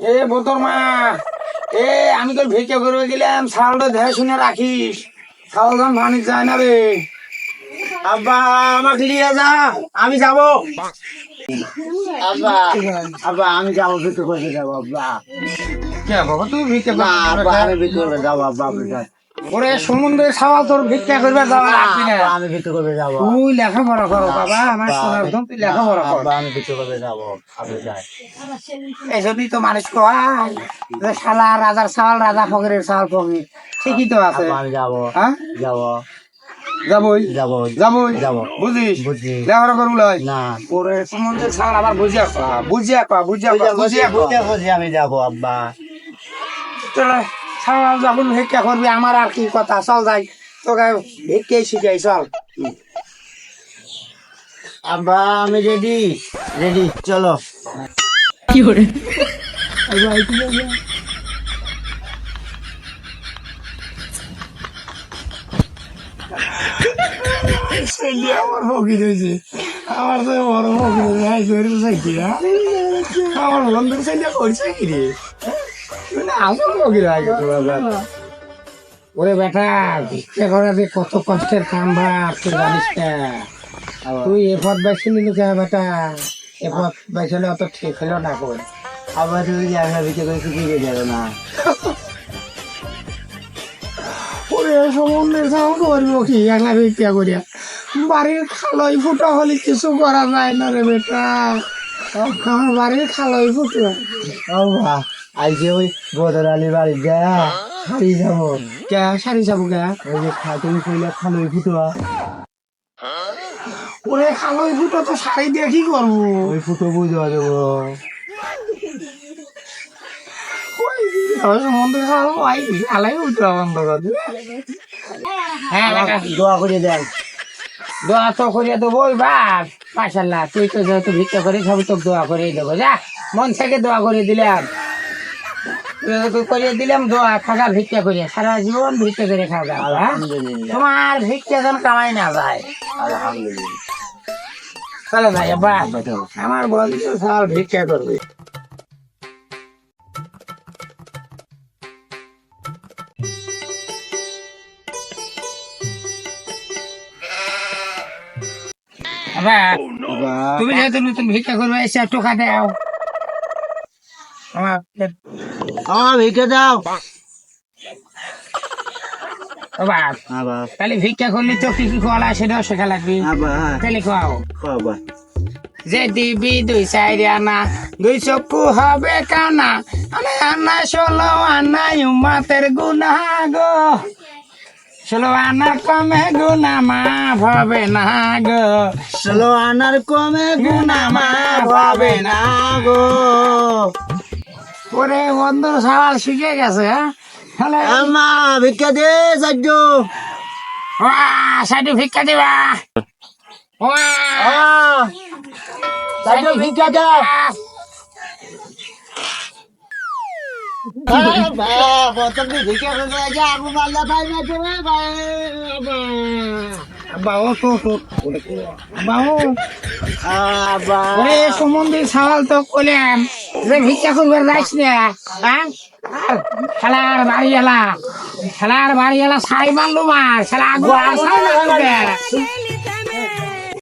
এ বোতর মা, আমি তো ভিক্ষা করবে গেলাম, ছাগলটা দেখে শুনে রাখিস, ছাগল ভানি যায় না রে। আব্বা আমাকে নিয়ে যা, আমি যাবো। আব্বা আব্বা আমি যাবো, ভিক্ষা করতে যাবো আব্বা। কে বাবা তুই ভিক্ষা না আব্বা করবে? আমি ভিক্ষা করতে যাবো আব্বা, আপনি যান। ওরে সমুদ্রের ছাগল তোর ভিক্ষা করবে যাওয়া লাগবি না। আব্বা, আমি ভিক্ষা করতে যাবো। তুই লেখাপড়া করো বাবা, আমার সোনার ধন, তুই লেখাপড়া কর। আব্বা আমি ভিক্ষা করতে যাবো, আপনি যান। এই জন্যই তো মানুষ কয় যে শালা রাজার ছাগল রাজা, ফকিরের ছাগল ফকির, ঠিকই তো আছে। আব্বা আমি যাবো, হ্যাঁ যাবো যাবই যাবো যাবই যাবো। বুঝিস, বুঝছি। লেখাপড়া করবো লয়। না ওরে সমুদ্রের ছাগল আবার বুঝিয়া কয়া, বুঝিয়া কয়া, বুঝিয়া কয়া, বুঝিয়া কয়া। বুঝে বুঝে আমি যাবো আব্বা। চলে ছাগল যখন ভিক্ষা করবি, আমার আর কি কথা, চল যাই তোকে ভিক্ষাই শিখাই, চল। আব্বা আমি রেডি রেডি, চলো। আমার ফকির হয়েছে, আমার তো বড় ফকির হয়েছে, আমার বন্ধুর ছেলে করছে কি রে, আসল ফকির হয়ে গেছে বাবা। ওরে বেটা, ভিক্ষা করা যে কত কষ্টের কাম ভাব, তুই জানিস না। তুই এ পথ বাইছে নিলি কে বেটা, এ পথ বাইছলে অত ঠিক হলো না করে। আব্বা তুমি যে আমি ভিক্ষা করে শিখিয়ে যাবে না। ওরে সমুদ্রের ছাগল করবো কি একলা ভিক্ষা করিয়া, বাড়ির খালই ফুটো হলে কিছু করা যায় না রে বেটা, আমার বাড়ির খালই ফুটো। আব্বা আইসে ওই বদর আলী বাড়ি যা হারিয়ে যাবো। কে সারি যাবো কে? ওই যে তুমি কইলে খালোই ফুটোয়া, ওরে খালই ফুটো তো শাড়ি দিয়ে কি করবো? ওই ফুটো বুঝা দেবো। সমুদ্রের ছাগল ভাই খালাই ফুটো বন্ধ করে দিবে। হ্যাঁ দোয়া করে দেন। দোয়া তো করিয়া দেবো এবার, মাশাল্লাহ তুই তো যেহেতু ভিক্ষা করি সবই তোকে দোয়া করিয়ে দেবো, যা মন থেকে দোয়া করিয়ে দিলাম, করিয়ে দিলাম দোয়া, খাগা ভিক্ষা করিয়া সারা জীবন ভিক্ষা করে খাগা। আলহামদুলিল্লাহ তোমার ভিক্ষা যেন কামাই না যায়। আলহামদুলিল্লাহ। চলো ভাই আব্বা, আমার বন্ধু সব ভিক্ষা করবে। আব্বা, তুমি যেহেতু নতুন ভিক্ষা করবে, এসে টোকা দাও আমার। আমার ভিক্ষা দাও। বাবা আবার তাহলে ভিক্ষা করলে তো কি কি খাওয়া সেটাও শেখা লাগবে, আবার তাহলে খাও। আবার যে দিবি 2 আনা, 2 চক্ষু হবে কানা, আনা আনা 16 আনা উম্মাতের গুনাহ গো, 16 আনা কমে গুনা মাফ হবে না গো, 16 আনার কমে গুনা মাফ হবে না গো। ওরে বন্ধুর সওয়াল শিখে গেছে। হ্যাঁ তাহলে আমা ভিক্ষা দে যাইজ। সাইডে ভিক্ষা দিবা, যাইজ ভিক্ষা দাও। তুমি ভিক্ষা করে যা, আমি মাল্লা পাই না তুমি বাবু তো বাবু আবার ওরে সমুদ্রের ছাগল তো কইলাম যে ভিক্ষা করবার যাইস না, হ্যাঁ খেলার বাড়ি এলা, খেলার বাড়ি এলা ছাই মারলু মার খেলা আগুয়া ছাই না করবে।